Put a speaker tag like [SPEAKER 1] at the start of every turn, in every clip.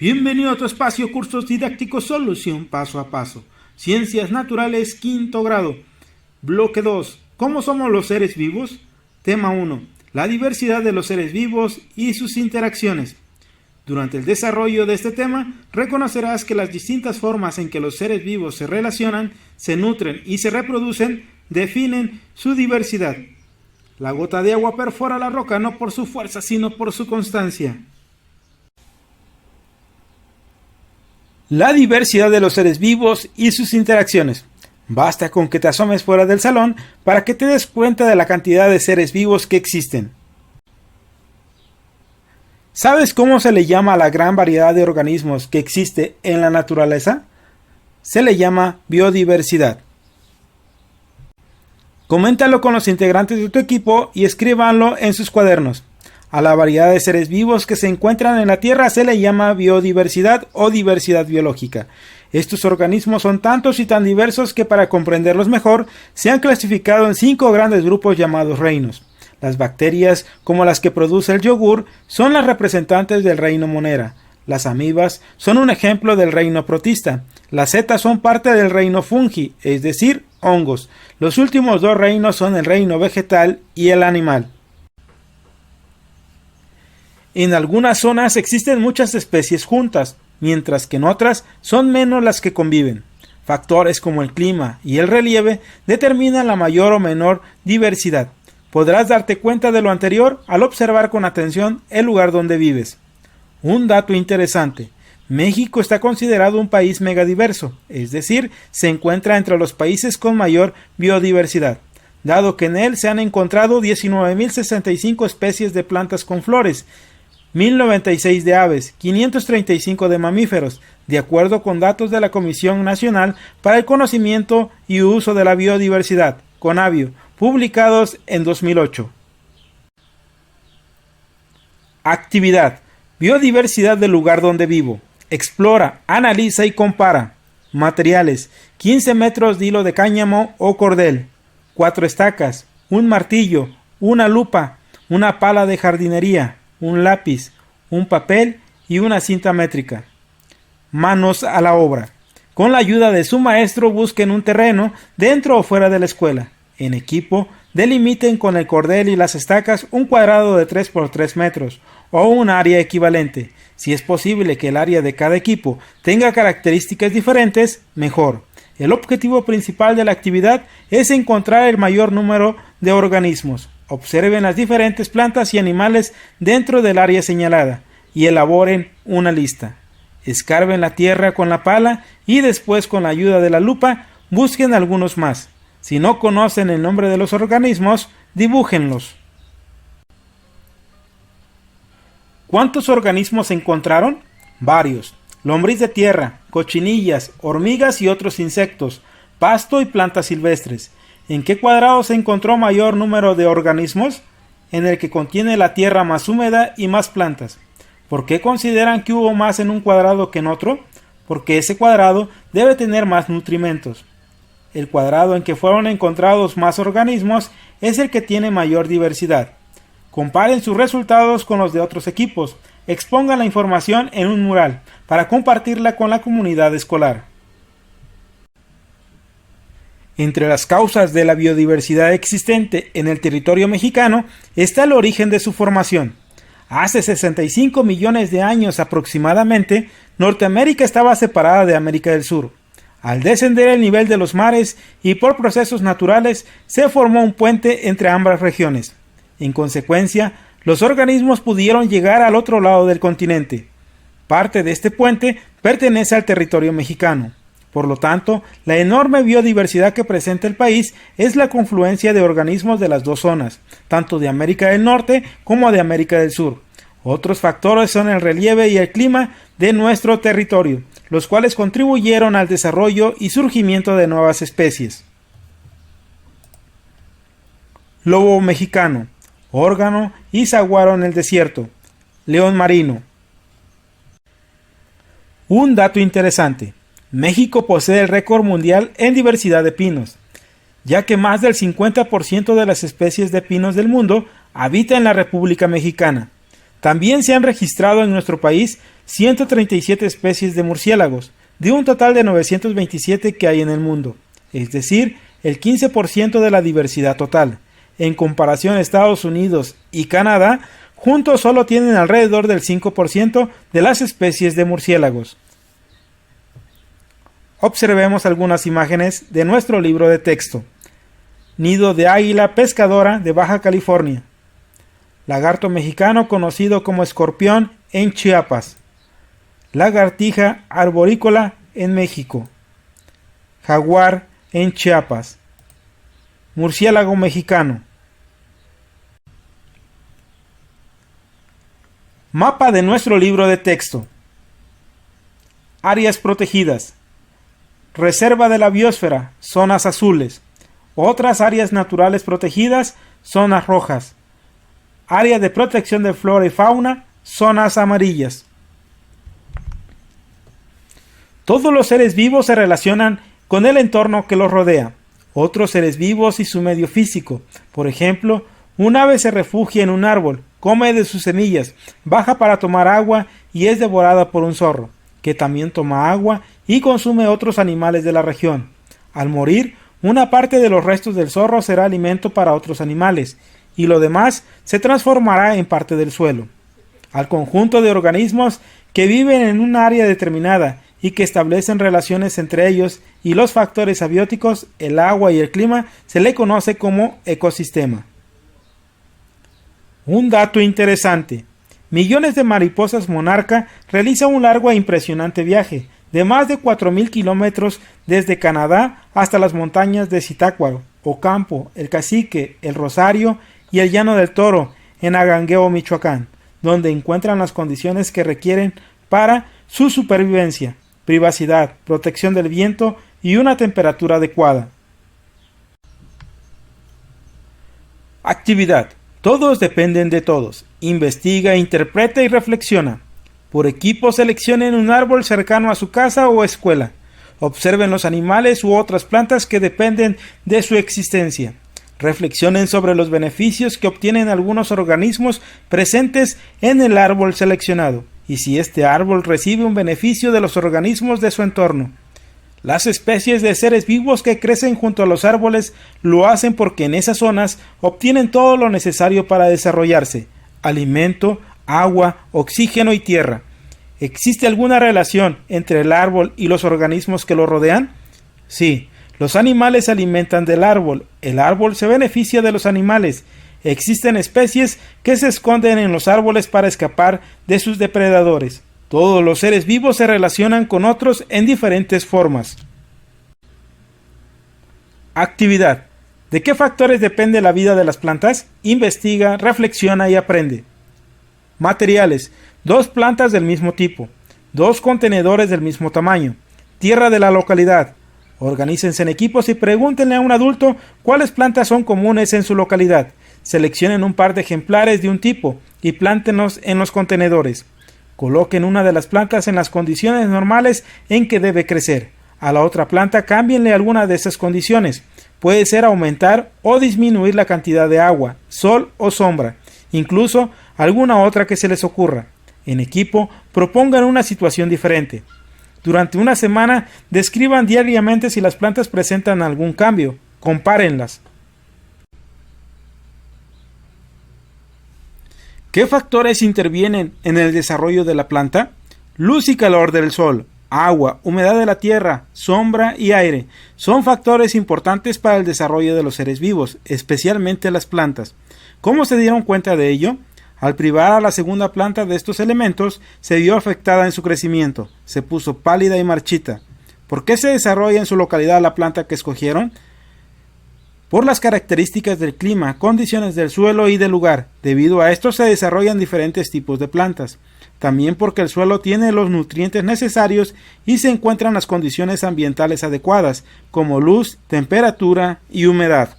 [SPEAKER 1] Bienvenido a tu espacio Cursos Didácticos Solución Paso a Paso. Ciencias Naturales, quinto grado. Bloque 2. ¿Cómo somos los seres vivos? Tema 1. La diversidad de los seres vivos y sus interacciones. Durante el desarrollo de este tema, reconocerás que las distintas formas en que los seres vivos se relacionan, se nutren y se reproducen, definen su diversidad. La gota de agua perfora la roca no por su fuerza, sino por su constancia. La diversidad de los seres vivos y sus interacciones. Basta con que te asomes fuera del salón para que te des cuenta de la cantidad de seres vivos que existen. ¿Sabes cómo se le llama a la gran variedad de organismos que existe en la naturaleza? Se le llama biodiversidad. Coméntalo con los integrantes de tu equipo y escríbanlo en sus cuadernos. A la variedad de seres vivos que se encuentran en la Tierra se le llama biodiversidad o diversidad biológica. Estos organismos son tantos y tan diversos que para comprenderlos mejor se han clasificado en 5 grandes grupos llamados reinos. Las bacterias, como las que produce el yogur, son las representantes del reino Monera. Las amibas son un ejemplo del reino protista. Las setas son parte del reino fungi, es decir, hongos. Los últimos 2 reinos son el reino vegetal y el animal. En algunas zonas existen muchas especies juntas, mientras que en otras son menos las que conviven. Factores como el clima y el relieve determinan la mayor o menor diversidad. Podrás darte cuenta de lo anterior al observar con atención el lugar donde vives. Un dato interesante: México está considerado un país megadiverso, es decir, se encuentra entre los países con mayor biodiversidad, dado que en él se han encontrado 19.065 especies de plantas con flores, 1096 de aves, 535 de mamíferos, de acuerdo con datos de la Comisión Nacional para el Conocimiento y Uso de la Biodiversidad, CONABIO, publicados en 2008. Actividad: biodiversidad del lugar donde vivo. Explora, analiza y compara. Materiales: 15 metros de hilo de cáñamo o cordel, 4 estacas, un martillo, una lupa, una pala de jardinería, un lápiz, un papel y una cinta métrica. Manos a la obra. Con la ayuda de su maestro busquen un terreno dentro o fuera de la escuela. En equipo, delimiten con el cordel y las estacas un cuadrado de 3 por 3 metros o un área equivalente. Si es posible que el área de cada equipo tenga características diferentes, mejor. El objetivo principal de la actividad es encontrar el mayor número de organismos. Observen las diferentes plantas y animales dentro del área señalada y elaboren una lista. Escarben la tierra con la pala y después con la ayuda de la lupa busquen algunos más. Si no conocen el nombre de los organismos, dibújenlos. ¿Cuántos organismos se encontraron? Varios. Lombriz de tierra, cochinillas, hormigas y otros insectos, pasto y plantas silvestres. ¿En qué cuadrado se encontró mayor número de organismos? En el que contiene la tierra más húmeda y más plantas. ¿Por qué consideran que hubo más en un cuadrado que en otro? Porque ese cuadrado debe tener más nutrimentos. El cuadrado en que fueron encontrados más organismos es el que tiene mayor diversidad. Comparen sus resultados con los de otros equipos. Expongan la información en un mural para compartirla con la comunidad escolar. Entre las causas de la biodiversidad existente en el territorio mexicano está el origen de su formación. Hace 65 millones de años aproximadamente, Norteamérica estaba separada de América del Sur. Al descender el nivel de los mares y por procesos naturales, se formó un puente entre ambas regiones. En consecuencia, los organismos pudieron llegar al otro lado del continente. Parte de este puente pertenece al territorio mexicano. Por lo tanto, la enorme biodiversidad que presenta el país es la confluencia de organismos de las dos zonas, tanto de América del Norte como de América del Sur. Otros factores son el relieve y el clima de nuestro territorio, los cuales contribuyeron al desarrollo y surgimiento de nuevas especies. Lobo mexicano, órgano y saguaro en el desierto, león marino. Un dato interesante: México posee el récord mundial en diversidad de pinos, ya que más del 50% de las especies de pinos del mundo habita en la República Mexicana. También se han registrado en nuestro país 137 especies de murciélagos, de un total de 927 que hay en el mundo, es decir, el 15% de la diversidad total. En comparación, Estados Unidos y Canadá juntos solo tienen alrededor del 5% de las especies de murciélagos. Observemos algunas imágenes de nuestro libro de texto. Nido de águila pescadora de Baja California. Lagarto mexicano conocido como escorpión en Chiapas. Lagartija arborícola en México. Jaguar en Chiapas. Murciélago mexicano. Mapa de nuestro libro de texto. Áreas protegidas. Reserva de la biosfera, zonas azules. Otras áreas naturales protegidas, zonas rojas. Área de protección de flora y fauna, zonas amarillas. Todos los seres vivos se relacionan con el entorno que los rodea. Otros seres vivos y su medio físico. Por ejemplo, un ave se refugia en un árbol, come de sus semillas, baja para tomar agua y es devorada por un zorro, que también toma agua y consume otros animales de la región. Al morir, una parte de los restos del zorro será alimento para otros animales, y lo demás se transformará en parte del suelo. Al conjunto de organismos que viven en un área determinada y que establecen relaciones entre ellos y los factores abióticos, el agua y el clima, se le conoce como ecosistema. Un dato interesante. Millones de mariposas monarca realizan un largo e impresionante viaje de más de 4.000 kilómetros desde Canadá hasta las montañas de Zitácuaro, Ocampo, El Cacique, El Rosario y el Llano del Toro en Agangueo, Michoacán, donde encuentran las condiciones que requieren para su supervivencia, privacidad, protección del viento y una temperatura adecuada. Actividad. Todos dependen de todos. Investiga, interpreta y reflexiona. Por equipo seleccionen un árbol cercano a su casa o escuela. Observen los animales u otras plantas que dependen de su existencia. Reflexionen sobre los beneficios que obtienen algunos organismos presentes en el árbol seleccionado y si este árbol recibe un beneficio de los organismos de su entorno. Las especies de seres vivos que crecen junto a los árboles lo hacen porque en esas zonas obtienen todo lo necesario para desarrollarse: alimento, agua, oxígeno y tierra. ¿Existe alguna relación entre el árbol y los organismos que lo rodean? Sí, los animales se alimentan del árbol, el árbol se beneficia de los animales. Existen especies que se esconden en los árboles para escapar de sus depredadores. Todos los seres vivos se relacionan con otros en diferentes formas. Actividad. ¿De qué factores depende la vida de las plantas? Investiga, reflexiona y aprende. Materiales. 2 plantas del mismo tipo. 2 contenedores del mismo tamaño. Tierra de la localidad. Organícense en equipos y pregúntenle a un adulto cuáles plantas son comunes en su localidad. Seleccionen un par de ejemplares de un tipo y plántenlos en los contenedores. Coloquen una de las plantas en las condiciones normales en que debe crecer. A la otra planta cámbienle alguna de esas condiciones. Puede ser aumentar o disminuir la cantidad de agua, sol o sombra, incluso alguna otra que se les ocurra. En equipo, propongan una situación diferente. Durante una semana, describan diariamente si las plantas presentan algún cambio. Compárenlas. ¿Qué factores intervienen en el desarrollo de la planta? Luz y calor del sol, agua, humedad de la tierra, sombra y aire son factores importantes para el desarrollo de los seres vivos, especialmente las plantas. ¿Cómo se dieron cuenta de ello? Al privar a la segunda planta de estos elementos, se vio afectada en su crecimiento, se puso pálida y marchita. ¿Por qué se desarrolla en su localidad la planta que escogieron? Por las características del clima, condiciones del suelo y del lugar. Debido a esto se desarrollan diferentes tipos de plantas. También porque el suelo tiene los nutrientes necesarios y se encuentran las condiciones ambientales adecuadas, como luz, temperatura y humedad.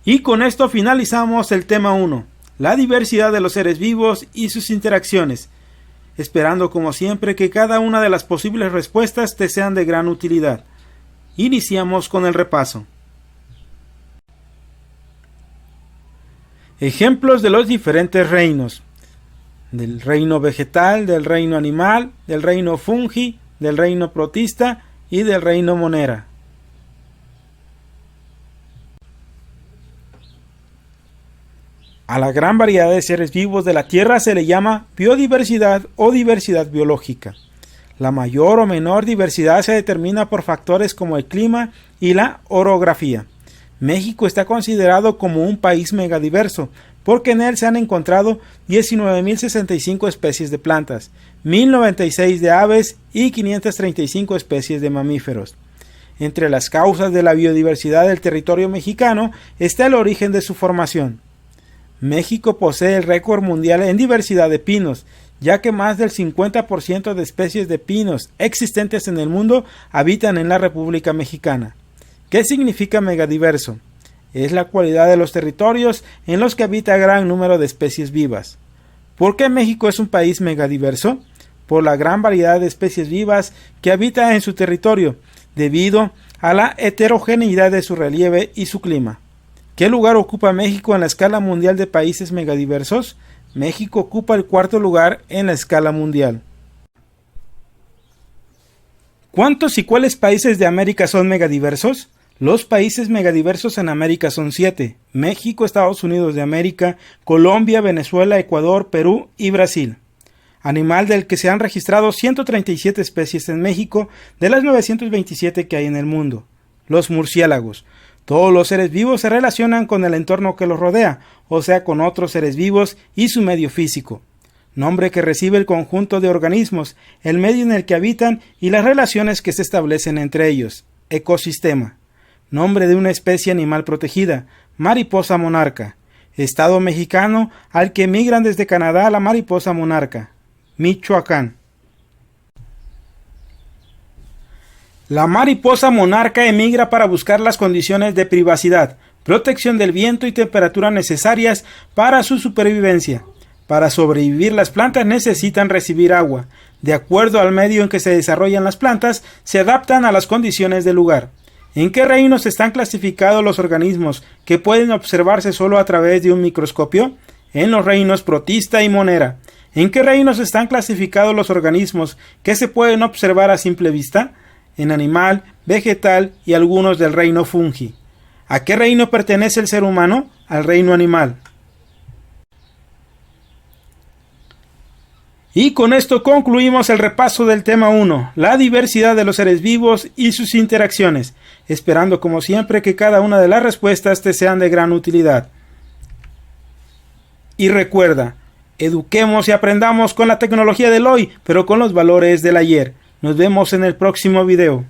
[SPEAKER 1] Y con esto finalizamos el tema 1, la diversidad de los seres vivos y sus interacciones, esperando como siempre que cada una de las posibles respuestas te sean de gran utilidad. Iniciamos con el repaso. Ejemplos de los diferentes reinos. del reino vegetal, del reino animal, del reino fungi, del reino protista y del reino monera. A la gran variedad de seres vivos de la Tierra se le llama biodiversidad o diversidad biológica. La mayor o menor diversidad se determina por factores como el clima y la orografía. México está considerado como un país megadiverso, porque en él se han encontrado 19.065 especies de plantas, 1.096 de aves y 535 especies de mamíferos. Entre las causas de la biodiversidad del territorio mexicano está el origen de su formación. México posee el récord mundial en diversidad de pinos, ya que más del 50% de especies de pinos existentes en el mundo habitan en la República Mexicana. ¿Qué significa megadiverso? Es la cualidad de los territorios en los que habita gran número de especies vivas. ¿Por qué México es un país megadiverso? Por la gran variedad de especies vivas que habita en su territorio, debido a la heterogeneidad de su relieve y su clima. ¿Qué lugar ocupa México en la escala mundial de países megadiversos? México ocupa el cuarto lugar en la escala mundial. ¿Cuántos y cuáles países de América son megadiversos? Los países megadiversos en América son 7: México, Estados Unidos de América, Colombia, Venezuela, Ecuador, Perú y Brasil. Animal del que se han registrado 137 especies en México de las 927 que hay en el mundo. Los murciélagos. Todos los seres vivos se relacionan con el entorno que los rodea, o sea, con otros seres vivos y su medio físico. Nombre que recibe el conjunto de organismos, el medio en el que habitan y las relaciones que se establecen entre ellos. Ecosistema. Nombre de una especie animal protegida, mariposa monarca. Estado mexicano al que migran desde Canadá la mariposa monarca. Michoacán. La mariposa monarca emigra para buscar las condiciones de privacidad, protección del viento y temperatura necesarias para su supervivencia. Para sobrevivir, las plantas necesitan recibir agua. De acuerdo al medio en que se desarrollan las plantas, se adaptan a las condiciones del lugar. ¿En qué reinos están clasificados los organismos que pueden observarse solo a través de un microscopio? En los reinos protista y monera. ¿En qué reinos están clasificados los organismos que se pueden observar a simple vista? En animal, vegetal y algunos del reino fungi. ¿A qué reino pertenece el ser humano? Al reino animal. Y con esto concluimos el repaso del tema 1, la diversidad de los seres vivos y sus interacciones, esperando como siempre que cada una de las respuestas te sean de gran utilidad. Y recuerda, eduquemos y aprendamos con la tecnología del hoy, pero con los valores del ayer. Nos vemos en el próximo video.